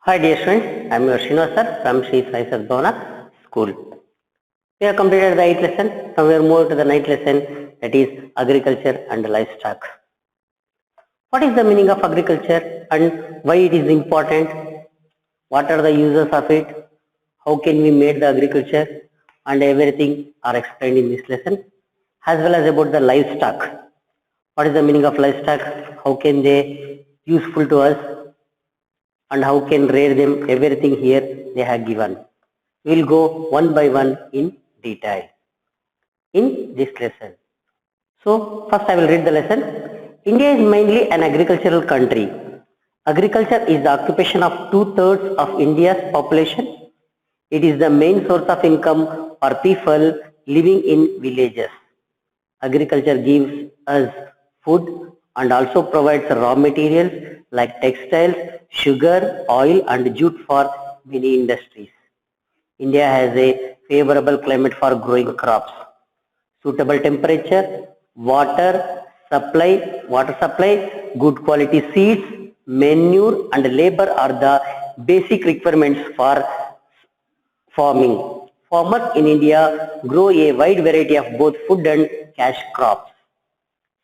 Hi dear students, I am your Srinivas from Sri Sai Sadbhavana School. We have completed the 8th lesson. Now we are moving to the 9th lesson, that is agriculture and livestock. What is the meaning of agriculture and why it is important? What are the uses of it? How can we make the agriculture? And everything are explained in this lesson, as well as about the livestock. What is the meaning of livestock? How can they useful to us? And how can rear them? Everything here they have given. We'll go one by one in detail in this lesson. So first I will read the lesson. India is mainly an agricultural country. Agriculture is the occupation of 2/3 of India's population. It is the main source of income for people living in villages. Agriculture gives us food and also provides raw materials like textiles, sugar, oil and jute for many industries. India has a favorable climate for growing crops. Suitable temperature, water supply, good quality seeds, manure and labor are the basic requirements for farming. Farmers in India grow a wide variety of both food and cash crops.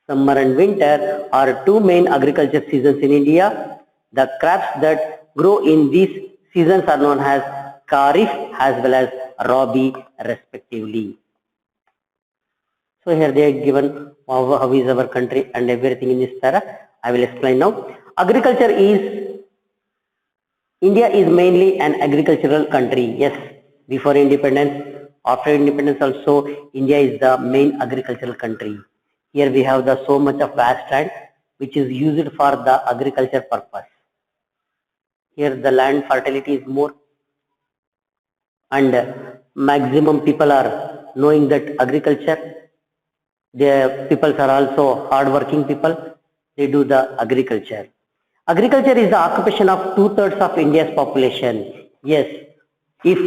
Summer and winter are two main agriculture seasons in India. The crops that grow in these seasons are known as Kharif as well as Rabi respectively. So here they are given how is our country and everything in this para. I will explain now. Agriculture is, India is mainly an agricultural country. Yes, before independence, after independence also, India is the main agricultural country. Here we have the so much of vast land which is used for the agriculture purpose. Here the land fertility is more and maximum people are knowing that agriculture, the people are also hard working people, they do the agriculture. Agriculture is the occupation of 2/3 of India's population. Yes, if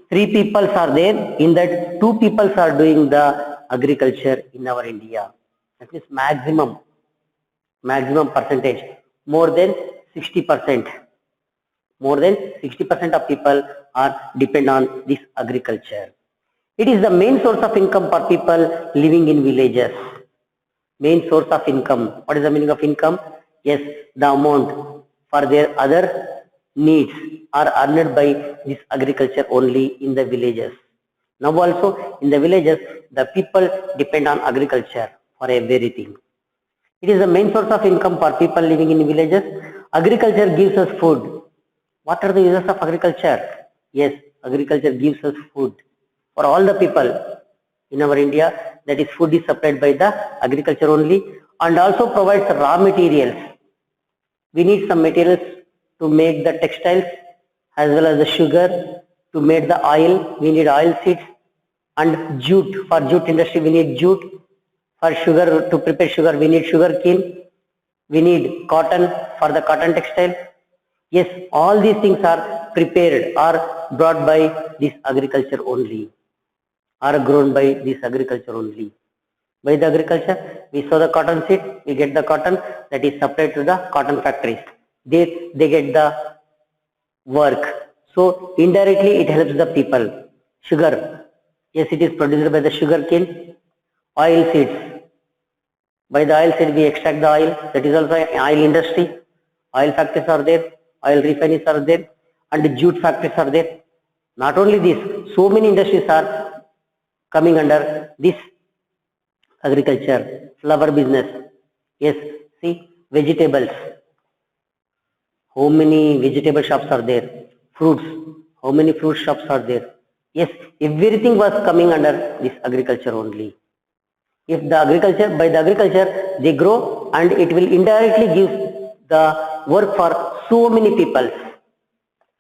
3 people are there, in that 2 people are doing the agriculture in our India. That is maximum percentage, more than 60%. More than 60% of people are depend on this agriculture. It is the main source of income for people living in villages. Main source of income. What is the meaning of income? Yes, the amount for their other needs are earned by this agriculture only in the villages. Now also in the villages, the people depend on agriculture for everything. It is the main source of income for people living in villages. Agriculture gives us food. What are the uses of agriculture? Yes, agriculture gives us food for all the people in our India. That is, food is supplied by the agriculture only, and also provides raw materials. We need some materials to make the textiles as well as the sugar. To make the oil, we need oil seeds, and jute. For jute industry, we need jute. For sugar, to prepare sugar, we need sugar cane. We need cotton for the cotton textile. Yes, all these things are prepared or brought by this agriculture only, are grown by this agriculture only. By the agriculture, we sow the cotton seed, we get the cotton that is supplied to the cotton factories. They get the work. So indirectly it helps the people. Sugar, yes, it is produced by the sugar cane. Oil seeds, by the oil seed we extract the oil. That is also an oil industry. Oil factories are there, oil refineries are there, and jute factories are there. Not only this, so many industries are coming under this agriculture. Flower business, yes, see, vegetables, how many vegetable shops are there? Fruits, how many fruit shops are there? Yes, everything was coming under this agriculture only. If the agriculture, by the agriculture they grow, and it will indirectly give the work for so many people.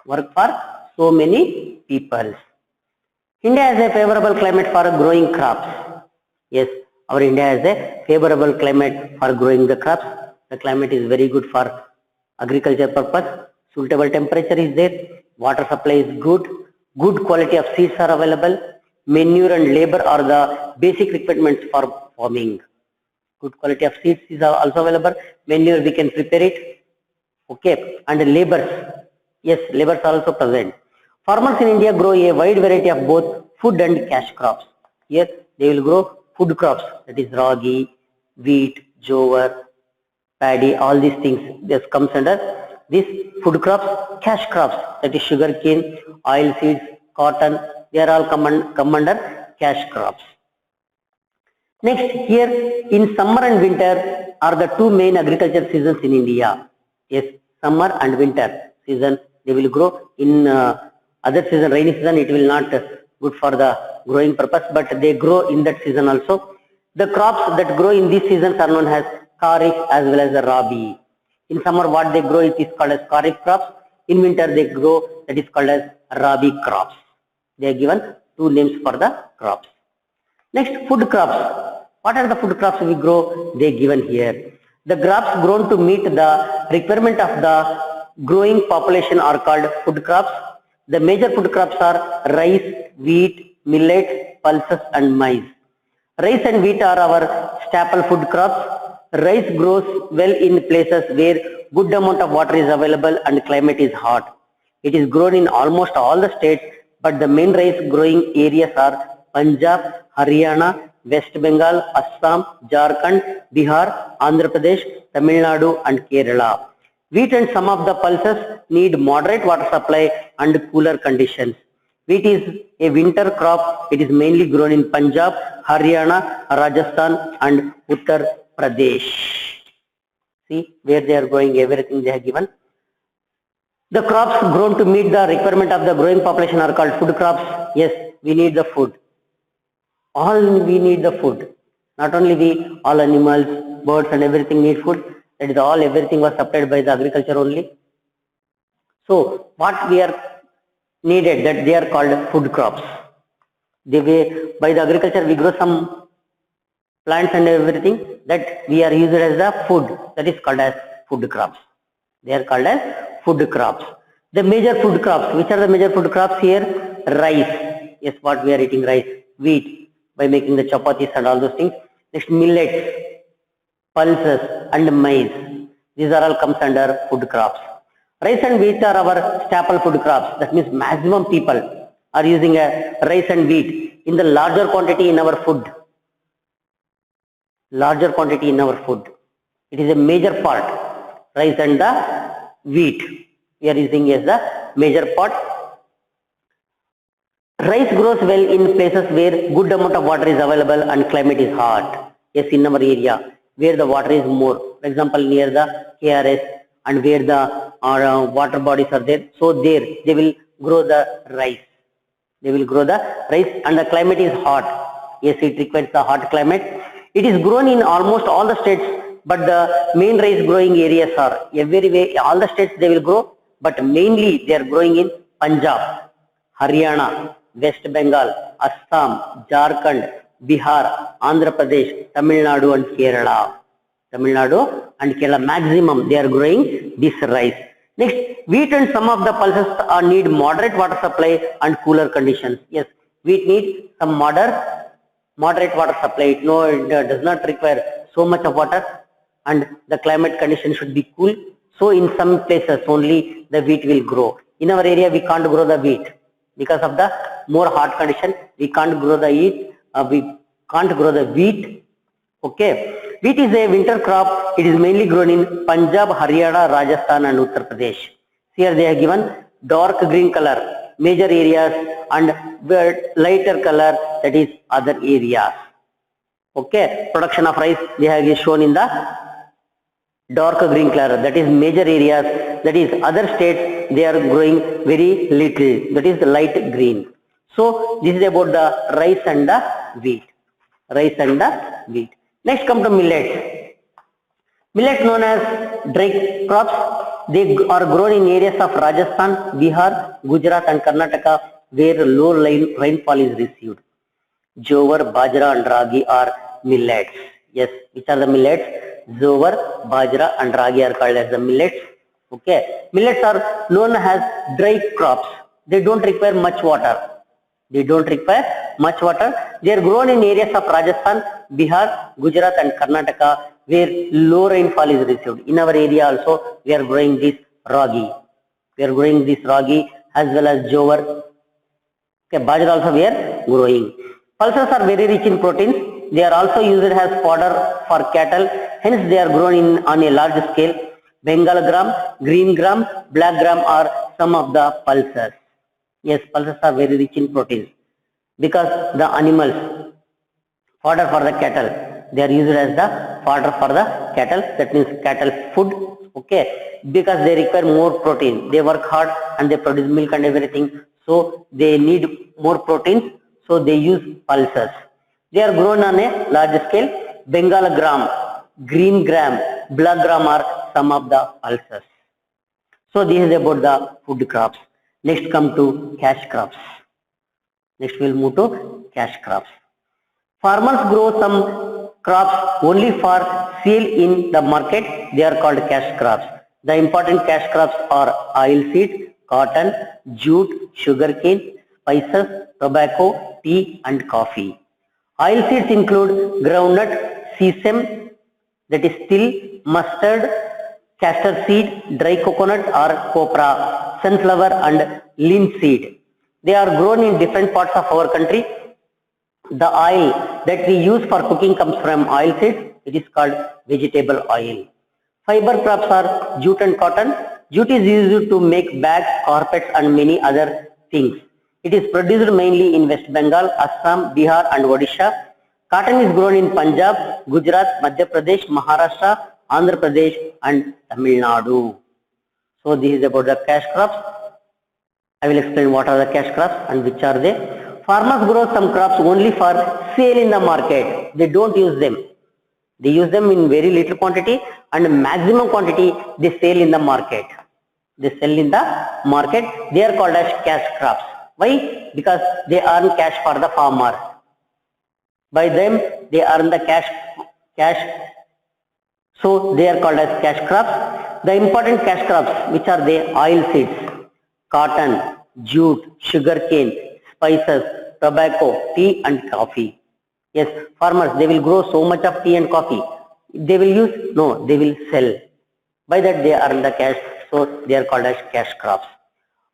Work for so many people. India has a favorable climate for growing crops. Yes, our India has a favorable climate for growing the crops. The climate is very good for agriculture purpose. Suitable temperature is there. Water supply is good. Good quality of seeds are available. Manure and labor are the basic requirements for farming. Good quality of seeds is also available. Manure we can prepare it. Okay, and labors. Yes, laborers are also present. Farmers in India grow a wide variety of both food and cash crops. Here they will grow food crops, that is ragi, wheat, jowar, paddy, all these things. This comes under these food crops. Cash crops, that is sugarcane, oil seeds, cotton, they are all come under cash crops. Next, here in summer and winter are the two main agriculture seasons in India. Yes, summer and winter season they will grow. In other season, rainy season, it will not good for the growing purpose, but they grow in that season also. The crops that grow in these seasons are known as kharif as well as the rabi. In summer, what they grow, it is called as kharif crops. In winter, they grow, that is called as rabi crops. They are given two names for the crops. Next, food crops. What are the food crops we grow? They given here. The crops grown to meet the requirement of the growing population are called food crops. The major food crops are rice, wheat, millet, pulses and maize. Rice and wheat are our staple food crops. Rice grows well in places where good amount of water is available and climate is hot. It is grown in almost all the states, but the main rice growing areas are Punjab, Haryana, West Bengal, Assam, Jharkhand, Bihar, Andhra Pradesh, Tamil Nadu and Kerala. Wheat and some of the pulses need moderate water supply and cooler conditions. Wheat is a winter crop. It is mainly grown in Punjab, Haryana, Rajasthan and Uttar Pradesh. See where they are growing, everything they have given. The crops grown to meet the requirement of the growing population are called food crops. Yes, we need the food. All we need the food. Not only we, all animals, birds and everything need food. That is all, everything was supplied by the agriculture only. So what we are needed, that they are called food crops. They way, by the agriculture we grow some plants and everything that we are used as the food, that is called as food crops. They are called as food crops. The major food crops, which are the major food crops here? Rice. Yes, what we are eating, rice. Wheat, by making the chapatis and all those things. Next, millets, pulses and maize. These are all comes under food crops. Rice and wheat are our staple food crops. That means maximum people are using a rice and wheat in the larger quantity in our food. Larger quantity in our food. It is a major part. Rice and the wheat we are using as the major part. Rice grows well in places where good amount of water is available and climate is hot. Yes, in our area where the water is more. For example, near the KRS and where the water bodies are there. So there they will grow the rice. They will grow the rice and the climate is hot. Yes, it requires the hot climate. It is grown in almost all the states, but the main rice growing areas are everywhere. All the states they will grow, but mainly they are growing in Punjab, Haryana, West Bengal, Assam, Jharkhand, Bihar, Andhra Pradesh, Tamil Nadu and Kerala. Tamil Nadu and Kerala maximum they are growing this rice. Next, wheat and some of the pulses need moderate water supply and cooler conditions. Yes, wheat needs some moderate water supply. No, it does not require so much of water and the climate condition should be cool. So in some places only the wheat will grow. In our area we can't grow the wheat because of the more hot condition. We can't grow the wheat. We can't grow the wheat. Okay. Wheat is a winter crop. It is mainly grown in Punjab, Haryana, Rajasthan and Uttar Pradesh. Here they have given dark green color, major areas, and lighter color, that is other areas. Okay. Production of rice they have shown in the dark green color, that is major areas, that is other states they are growing very little, that is the light green. So this is about the rice and the wheat. Rice and the wheat. Next come to millets. Millets known as dry crops. They are grown in areas of Rajasthan, Bihar, Gujarat and Karnataka where low rainfall is received. Jowar, bajra and ragi are millets. Yes, which are the millets? Jowar, bajra and ragi are called as the millets. Okay. Millets are known as dry crops. They don't require much water. They don't require much water. They are grown in areas of Rajasthan, Bihar, Gujarat and Karnataka where low rainfall is received. In our area also we are growing this ragi. We are growing this ragi as well as jowar. Okay, bajra also we are growing. Pulses are very rich in proteins. They are also used as fodder for cattle. Hence, they are grown on a large scale. Bengal gram, green gram, black gram are some of the pulses. Yes, pulses are very rich in proteins because the animals fodder for the cattle. They are used as the fodder for the cattle. That means cattle food. Okay, because they require more protein. They work hard and they produce milk and everything. So they need more proteins. So they use pulses. They are grown on a large scale. Bengal gram, green gram, black gram are some of the pulses. So this is about the food crops. Next come to cash crops. Next we'll move to cash crops. Farmers grow some crops only for sale in the market. They are called cash crops. The important cash crops are oilseed, cotton, jute, sugarcane, spices, tobacco, tea and coffee. Oilseeds include groundnut, sesame, that is till, mustard, castor seed, dry coconut or copra, sunflower and linseed. They are grown in different parts of our country. The oil that we use for cooking comes from oilseeds. It is called vegetable oil. Fiber crops are jute and cotton. Jute is used to make bags, carpets and many other things. It is produced mainly in West Bengal, Assam, Bihar and Odisha. Cotton is grown in Punjab, Gujarat, Madhya Pradesh, Maharashtra, Andhra Pradesh and Tamil Nadu. So this is about the cash crops. I will explain what are the cash crops and which are they. Farmers grow some crops only for sale in the market. They don't use them. They use them in very little quantity and maximum quantity they sell in the market. They sell in the market. They are called as cash crops. Why? Because they earn cash for the farmer. By them they earn the cash. So they are called as cash crops. The important cash crops which are the oil seeds, cotton, jute, sugarcane, spices, tobacco, tea and coffee. Yes, farmers, they will grow so much of tea and coffee. They will use? No, they will sell. By that they earn the cash, so they are called as cash crops.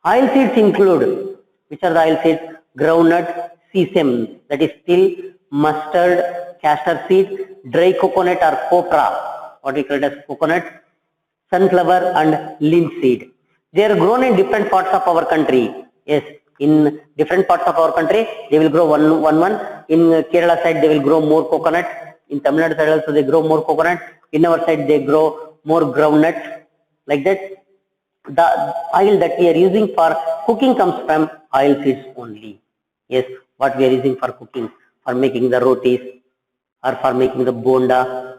Oil seeds include, which are the oil seeds? Groundnut, sesame, that is till, mustard, castor seed, dry coconut or copra, what we call it as coconut, sunflower and linseed. They are grown in different parts of our country. Yes, in different parts of our country, they will grow one. In Kerala side, they will grow more coconut. In Tamil Nadu side also, they grow more coconut. In our side, they grow more groundnuts. Like that, the oil that we are using for cooking comes from oil seeds only. Yes, what we are using for cooking, for making the rotis, or for making the bonda,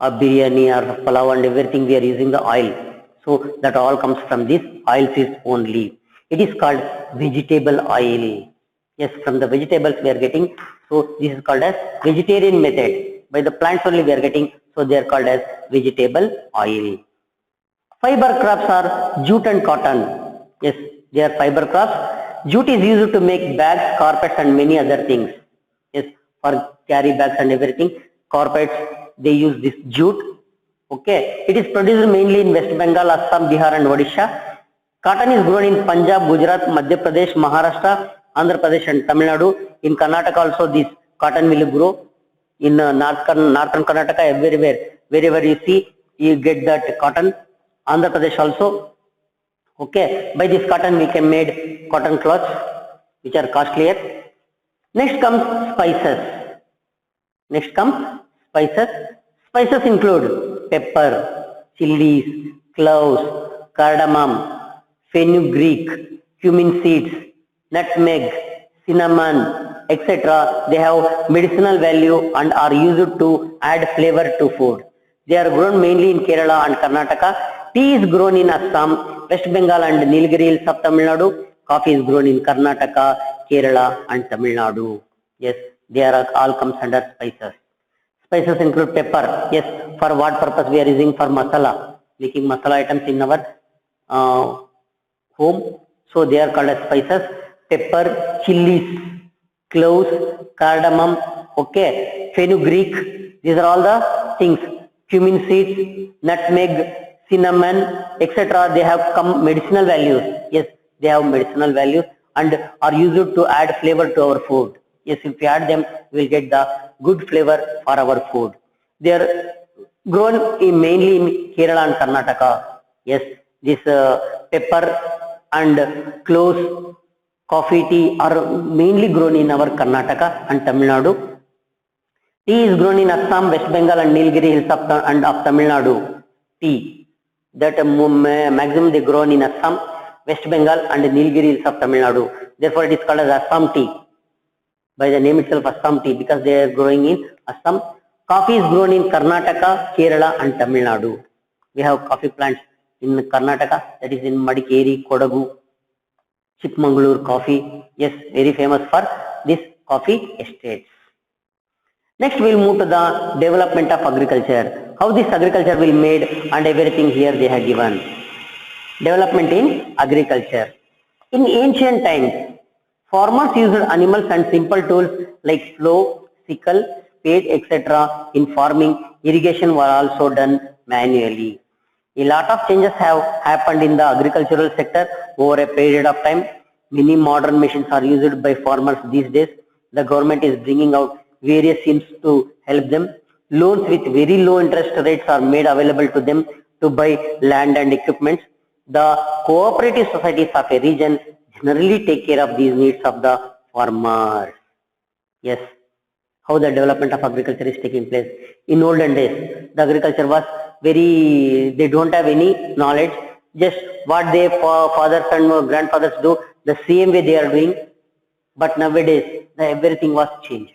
or biryani, or pulao and everything, we are using the oil. So that all comes from this oil seeds only. It is called vegetable oil. Yes, from the vegetables we are getting. So this is called as vegetarian method. By the plants only we are getting. So they are called as vegetable oil. Fiber crops are jute and cotton. Yes, they are fiber crops. Jute is used to make bags, carpets and many other things. Yes, for carry bags and everything. Carpets, they use this jute. Okay, it is produced mainly in West Bengal, Assam, Bihar and Odisha. Cotton is grown in Punjab, Gujarat, Madhya Pradesh, Maharashtra, Andhra Pradesh and Tamil Nadu. In Karnataka also this cotton will grow. In northern Karnataka, everywhere, wherever you see, you get that cotton. Andhra Pradesh also. Okay, by this cotton we can make cotton cloths, which are costlier. Next comes spices. Next comes spices. Spices include pepper, chilies, cloves, cardamom, fenugreek, cumin seeds, nutmeg, cinnamon, etc. They have medicinal value and are used to add flavor to food. They are grown mainly in Kerala and Karnataka. Tea is grown in Assam, West Bengal and Nilgiri hills of Tamil Nadu. Coffee is grown in Karnataka, Kerala and Tamil Nadu. Yes, they are all comes under spices. Spices include pepper. Yes, for what purpose we are using? For masala, making masala items in our home. So they are called as spices. Pepper, chilies, cloves, cardamom, okay, fenugreek. These are all the things. Cumin seeds, nutmeg, cinnamon, etc. They have come medicinal values. Yes, they have medicinal values and are used to add flavor to our food. Yes, if we add them, we will get the good flavor for our food. They are grown mainly in Kerala and Karnataka. Yes, this pepper and cloves, coffee, tea are mainly grown in our Karnataka and Tamil Nadu. Tea is grown in Assam, West Bengal and Nilgiri hills of Tamil Nadu. Tea that maximum they grown in Assam, West Bengal and Nilgiri hills of Tamil Nadu. Therefore, it is called as Assam tea. By the name itself, Assam tea, because they are growing in Assam. Coffee is grown in Karnataka, Kerala and Tamil Nadu. We have coffee plants in Karnataka, that is in Madikeri, Kodagu, Chikmagalur coffee. Yes, very famous for this coffee estates. Next, we will move to the development of agriculture. How this agriculture will made and everything here they have given. Development in agriculture. In ancient times, farmers used animals and simple tools like plough, sickle, spade, etc. in farming. Irrigation were also done manually. A lot of changes have happened in the agricultural sector over a period of time. Many modern machines are used by farmers these days. The government is bringing out various schemes to help them. Loans with very low interest rates are made available to them to buy land and equipment. The cooperative societies of a region generally take care of these needs of the farmers. Yes, how the development of agriculture is taking place. In olden days, the agriculture was very, they don't have any knowledge. Just what their fathers and grandfathers do, the same way they are doing. But nowadays, everything was changed.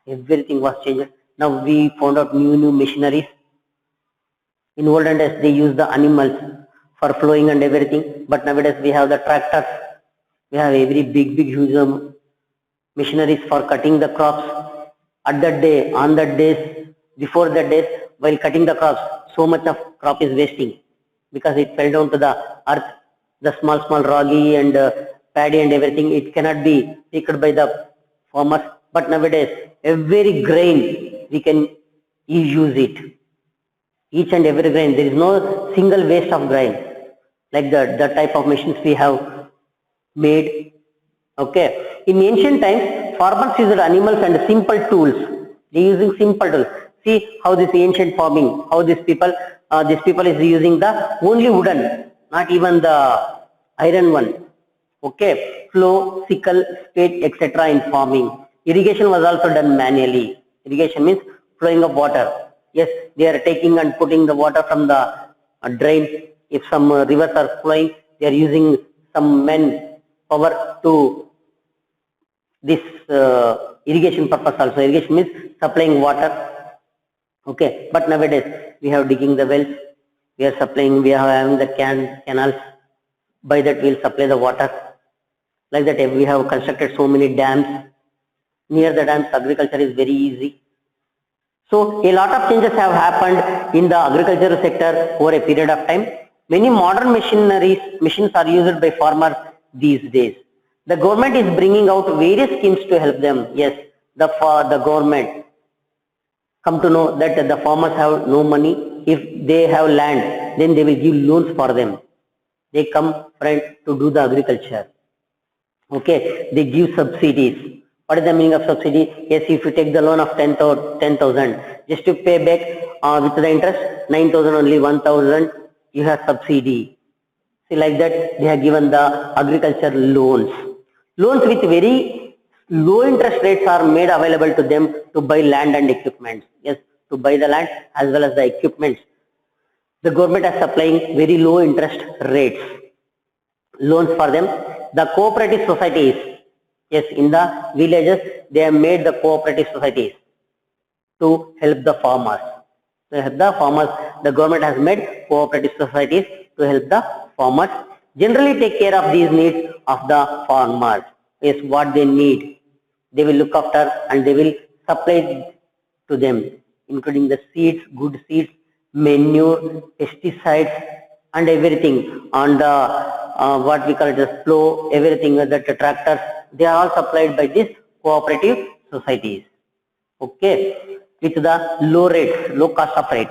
Everything was changed. Now we found out new machineries. In olden days, they used the animals for plowing and everything. But nowadays, we have the tractors. We have every big huge machineries for cutting the crops. At that day, on that days, before that days, while cutting the crops, so much of crop is wasting because it fell down to the earth. The small ragi and paddy and everything, it cannot be picked by the farmers. But nowadays, every grain we can use it. Each and every grain, there is no single waste of grain. Like the type of machines we have made. Okay. In ancient times, farmers used animals and simple tools. They using simple tools. See how this ancient farming, how these people is using the only wooden, not even the iron one. Okay. Plough, sickle, spade, etc. in farming. Irrigation was also done manually. Irrigation means flowing of water. Yes, they are taking and putting the water from the drain. If some rivers are flowing, they are using some men power to this irrigation purpose also. Irrigation means supplying water. Okay, but nowadays we have digging the wells. We are supplying. We are having the canals. By that we will supply the water. Like that, we have constructed so many dams. Near the dams, agriculture is very easy. So a lot of changes have happened in the agricultural sector over a period of time. Many modern machines are used by farmers these days. The government is bringing out various schemes to help them. Yes, the government come to know that the farmers have no money. If they have land, then they will give loans for them. They come friend to do the agriculture. Okay, they give subsidies. What is the meaning of subsidy? Yes, if you take the loan of 10,000, just to pay back with the interest 9,000 only 1,000, you have subsidy. See, like that they have given the agriculture loans. Loans with very low interest rates are made available to them to buy land and equipment. Yes, to buy the land as well as the equipment. The government is supplying very low interest rates. Loans for them. The cooperative societies. Yes, in the villages, they have made the cooperative societies to help the farmers. To help the farmers, the government has made cooperative societies to help the farmers. Generally take care of these needs of the farmers. Yes, what they need. They will look after and they will supply to them, including the seeds, good seeds, manure, pesticides and everything on the what we call it as plough, everything that the tractors, they are all supplied by these cooperative societies. Okay, with the low rates, low cost of rate.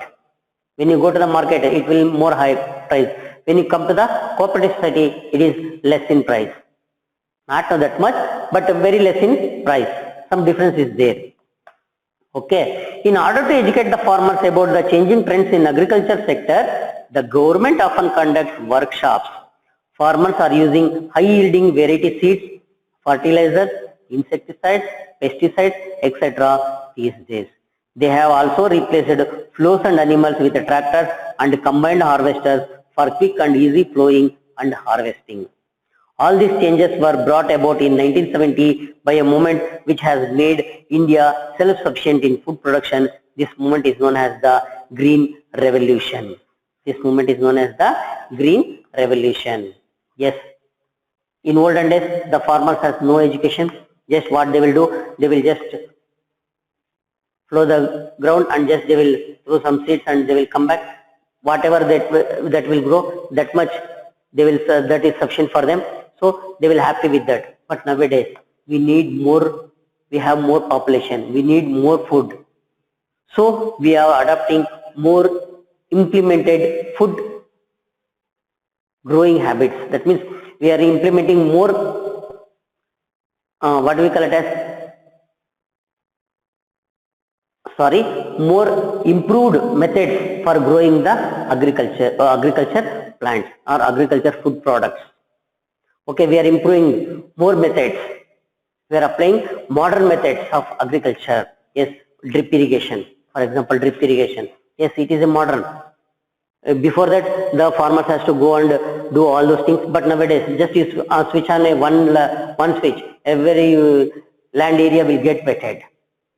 When you go to the market, it will more high price. When you come to the cooperative society, it is less in price. Not that much, but very less in price. Some difference is there. Okay. In order to educate the farmers about the changing trends in agriculture sector, the government often conducts workshops. Farmers are using high yielding variety seeds, fertilizers, insecticides, pesticides, etc. these days. They have also replaced plows and animals with tractors and combined harvesters for quick and easy plowing and harvesting. All these changes were brought about in 1970 by a movement which has made India self-sufficient in food production. This movement is known as the Green Revolution. This movement is known as the Green Revolution. Yes, in olden days, the farmers has no education. Just what they will do, they will just plow the ground and just they will throw some seeds and they will come back. Whatever that will grow, that much they will that is sufficient for them. So they will happy with that. But nowadays we need more. We have more population. We need more food. So we are adopting more implemented food growing habits. That means we are implementing more what we call it as more improved methods for growing the agriculture plants or agriculture food products. Okay, we are improving more methods. We are applying modern methods of agriculture. Yes, drip irrigation. For example, drip irrigation. Yes, it is a modern. Before that, the farmers has to go and do all those things. But nowadays, just you switch on one switch, every land area will get wetted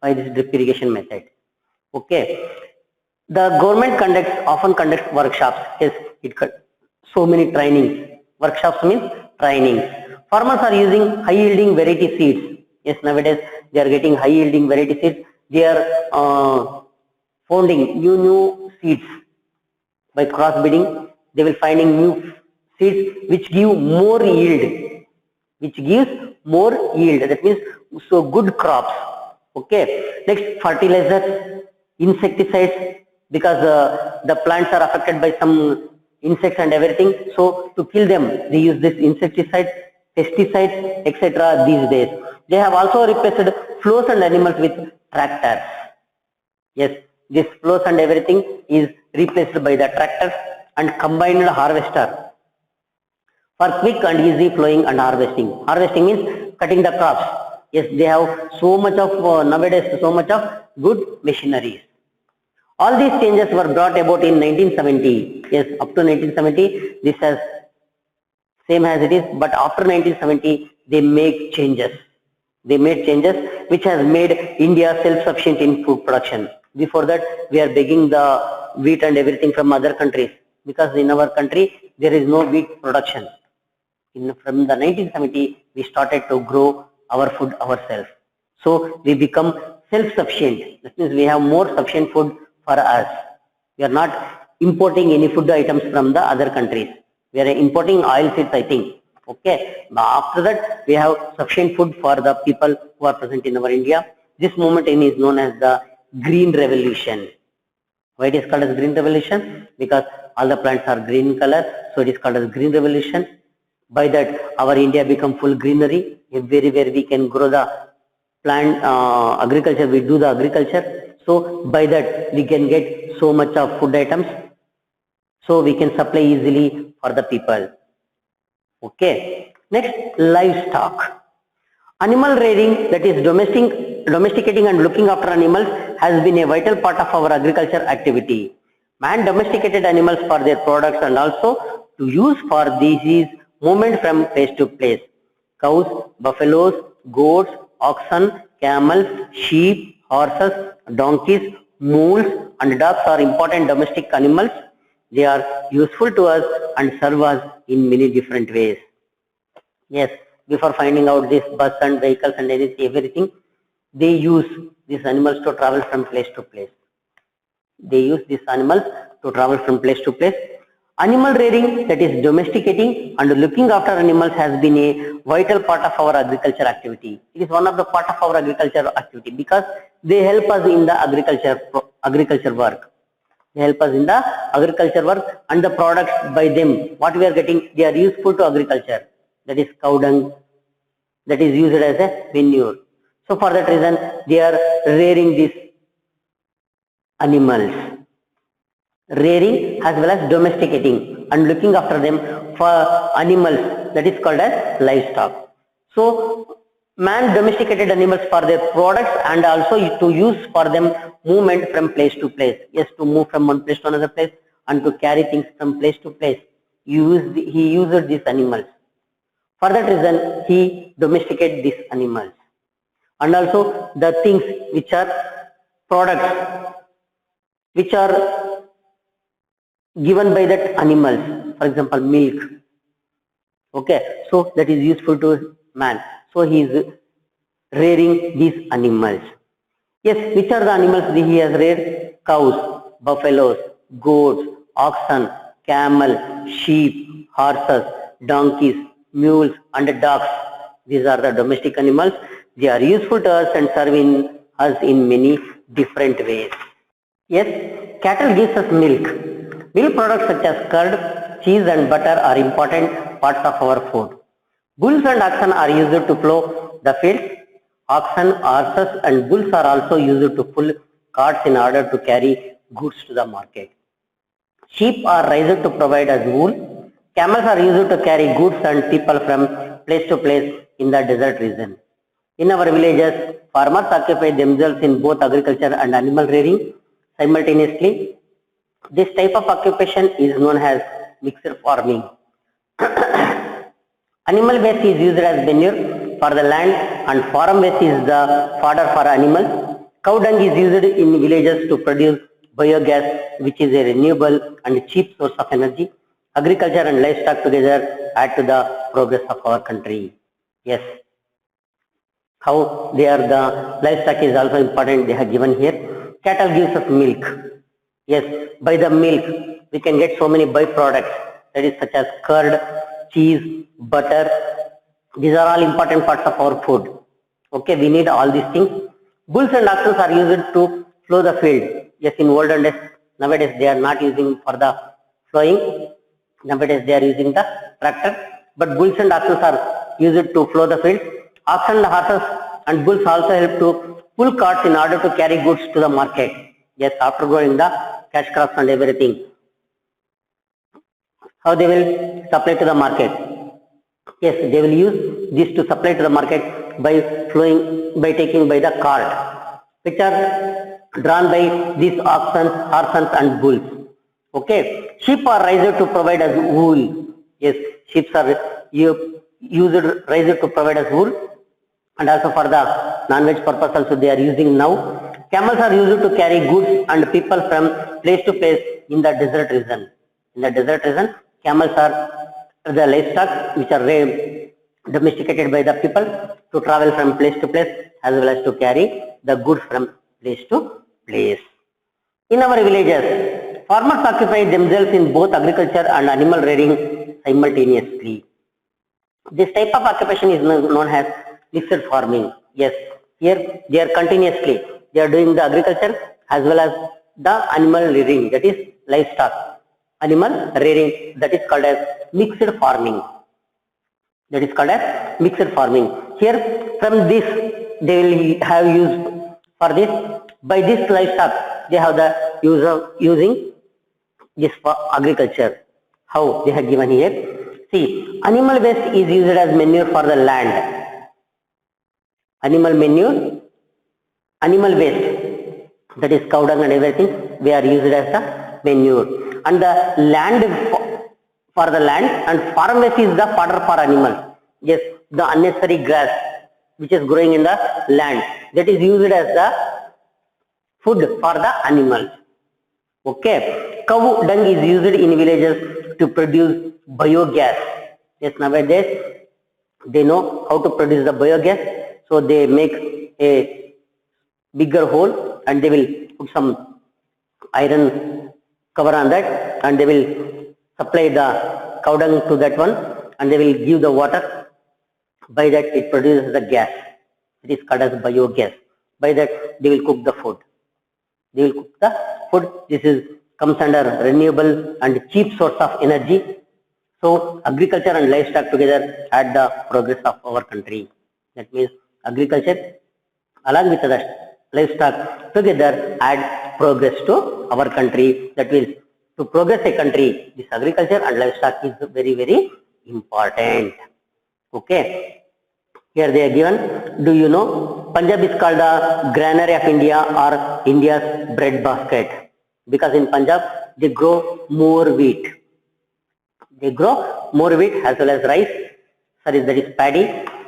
by this drip irrigation method. Okay, the government often conducts workshops. Yes, so many trainings. Workshops means trainings. Farmers are using high yielding variety seeds. Yes, nowadays they are getting high yielding variety seeds. They are founding new seeds by crossbreeding. They will finding new seeds which give more yield. Which gives more yield. That means so good crops. Okay. Next, fertilizers, insecticides, because the plants are affected by some insects and everything. So to kill them, they use this insecticides, pesticides, etc. these days. They have also replaced plows and animals with tractors. Yes, this plows and everything is replaced by the tractors and combined harvester for quick and easy plowing and harvesting. Harvesting means cutting the crops. Yes, they have so much of nowadays so much of good machineries. All these changes were brought about in 1970. Yes, up to 1970, this has same as it is. But after 1970, they make changes. They made changes which has made India self-sufficient in food production. Before that, we are begging the wheat and everything from other countries because in our country there is no wheat production. From the 1970, we started to grow our food ourselves. So we become self-sufficient. That means we have more sufficient food for us. We are not importing any food items from the other countries. We are importing oil seeds, I think. Okay. But after that, we have sufficient food for the people who are present in our India. This movement is known as the Green Revolution. Why it is called as Green Revolution? Because all the plants are green in color, so it is called as Green Revolution. By that, our India become full greenery. Everywhere we can grow the plant agriculture, we do the agriculture. So by that, we can get so much of food items. So we can supply easily for the people. Okay. Next, livestock. Animal rearing, that is domesticating and looking after animals, has been a vital part of our agriculture activity. Man domesticated animals for their products and also to use for disease movement from place to place. Cows, buffaloes, goats, oxen, camels, sheep, horses, donkeys, mules and dogs are important domestic animals. They are useful to us and serve us in many different ways. Yes, before finding out this bus and vehicles and everything, they use these animals to travel from place to place. They use these animals to travel from place to place. Animal rearing, that is domesticating and looking after animals, has been a vital part of our agriculture activity. It is one of the part of our agriculture activity because they help us in the agriculture work. They help us in the agriculture work, and the products by them, what we are getting, they are useful to agriculture. That is cow dung, that is used as a manure. So for that reason, they are rearing these animals, rearing as well as domesticating and looking after them for animals, that is called as livestock. So man domesticated animals for their products and also to use for them movement from place to place. Yes, to move from one place to another place and to carry things from place to place. He used these animals. For that reason, he domesticated these animals. And also the things which are products which are given by that animals, for example milk. Okay, so that is useful to man. So he is rearing these animals. Yes, which are the animals he has reared? Cows, buffaloes, goats, oxen, camel, sheep, horses, donkeys, mules and dogs. These are the domestic animals. They are useful to us and serving us in many different ways. Yes, cattle gives us milk. Milk products such as curd, cheese and butter are important parts of our food. Bulls and oxen are used to plow the fields. Oxen, horses and bulls are also used to pull carts in order to carry goods to the market. Sheep are raised to provide us wool. Camels are used to carry goods and people from place to place in the desert region. In our villages, farmers occupy themselves in both agriculture and animal rearing simultaneously. This type of occupation is known as mixed farming. Animal waste is used as manure for the land and farm waste is the fodder for animals. Cow dung is used in villages to produce biogas, which is a renewable and cheap source of energy. Agriculture and livestock together add to the progress of our country. Yes. How they are the livestock is also important, they have given here. Cattle gives us milk. Yes, by the milk we can get so many byproducts, that is such as curd, cheese, butter. These are all important parts of our food. Okay, we need all these things. Bulls and oxen are used to plow the field. Yes, in olden days, nowadays they are not using for the plowing. Nowadays they are using the tractor. But bulls and oxen are used to plow the field. Oxen, horses and bulls also help to pull carts in order to carry goods to the market. Yes, after growing the cash crops and everything. How they will supply to the market? Yes, they will use this to supply to the market by taking by the cart, which are drawn by these oxen, horses and bulls. Okay, sheep are raised to provide us wool. Yes, sheep are raised to provide us wool, and also for the non-veg purpose also they are using now. Camels are used to carry goods and people from place to place in the desert region. In the desert region, camels are the livestock which are domesticated by the people to travel from place to place as well as to carry the goods from place to place. In our villages, farmers occupy themselves in both agriculture and animal rearing simultaneously. This type of occupation is known as mixed farming. Yes, here they are continuously, they are doing the agriculture as well as the animal rearing, that is livestock. Animal rearing, that is called as mixed farming. That is called as mixed farming. Here from this they will have used for this, by this livestock they have the use of using this for agriculture. How they have given here? See, animal waste is used as manure for the land. Animal manure, animal waste, that is cow dung and everything, they are used as the manure. And the land for the land, and farm waste is the fodder for animals. Yes, the unnecessary grass which is growing in the land, that is used as the food for the animals. Okay, cow dung is used in villages to produce biogas. Yes, nowadays they know how to produce the biogas, so they make a bigger hole and they will put some iron cover on that and they will supply the cow dung to that one and they will give the water. By that it produces the gas. It is called as biogas. By that they will cook the food. They will cook the food. This is comes under renewable and cheap source of energy. So agriculture and livestock together add the progress of our country. That means agriculture along with the livestock together add progress to our country. That means to progress a country, this agriculture and livestock is very, very important. Okay. Here they are given. Do you know Punjab is called the granary of India or India's bread basket? Because in Punjab they grow more wheat. They grow more wheat as well as rice. Sorry, that is paddy.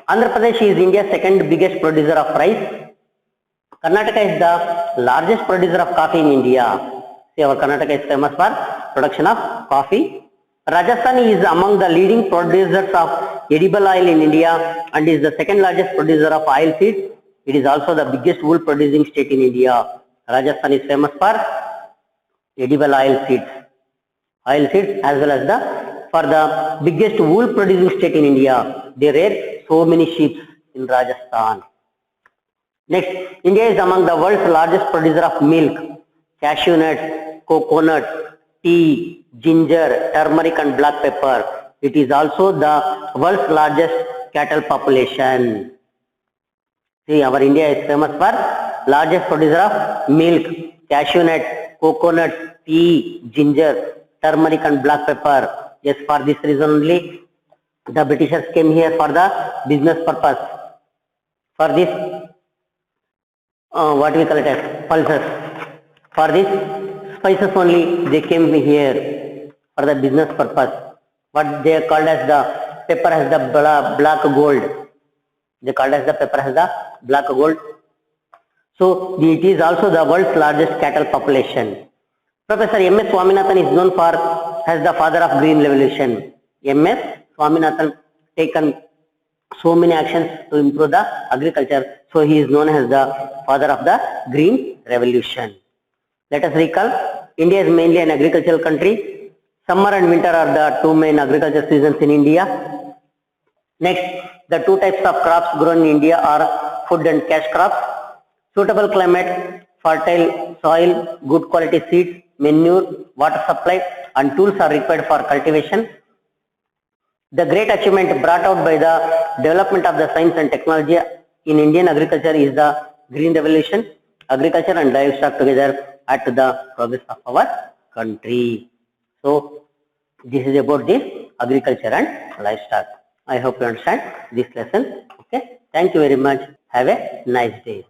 Andhra Pradesh is India's second biggest producer of rice. Karnataka is the largest producer of coffee in India. See, our Karnataka is famous for production of coffee. Rajasthan is among the leading producers of edible oil in India and is the second largest producer of oil seeds. It is also the biggest wool producing state in India. Rajasthan is famous for edible oil seeds as well as for the biggest wool producing state in India. They rear so many sheep in Rajasthan. Next, India is among the world's largest producer of milk, cashew nuts, coconut, tea, ginger, turmeric and black pepper. It is also the world's largest cattle population. See, our India is famous for largest producer of milk, cashew nut, coconut, tea, ginger, turmeric and black pepper. Yes, for this reason only the Britishers came here for the business purpose. For this, what we call it as pulses. For this spices only they came here for the business purpose. What they are called as the pepper has the black gold. They called as the pepper has the black gold. So it is also the world's largest cattle population. Professor M.S. Swaminathan is known for as the father of green revolution. M.S. Swaminathan taken so many actions to improve the agriculture. So he is known as the father of the green revolution. Let us recall, India is mainly an agricultural country. Summer and winter are the two main agriculture seasons in India. Next, the two types of crops grown in India are food and cash crops. Suitable climate, fertile soil, good quality seeds, manure, water supply and tools are required for cultivation. The great achievement brought out by the development of the science and technology in Indian agriculture is the green revolution. Agriculture and livestock together add to the progress of our country. So this is about the agriculture and livestock. I hope you understand this lesson. Okay. Thank you very much. Have a nice day.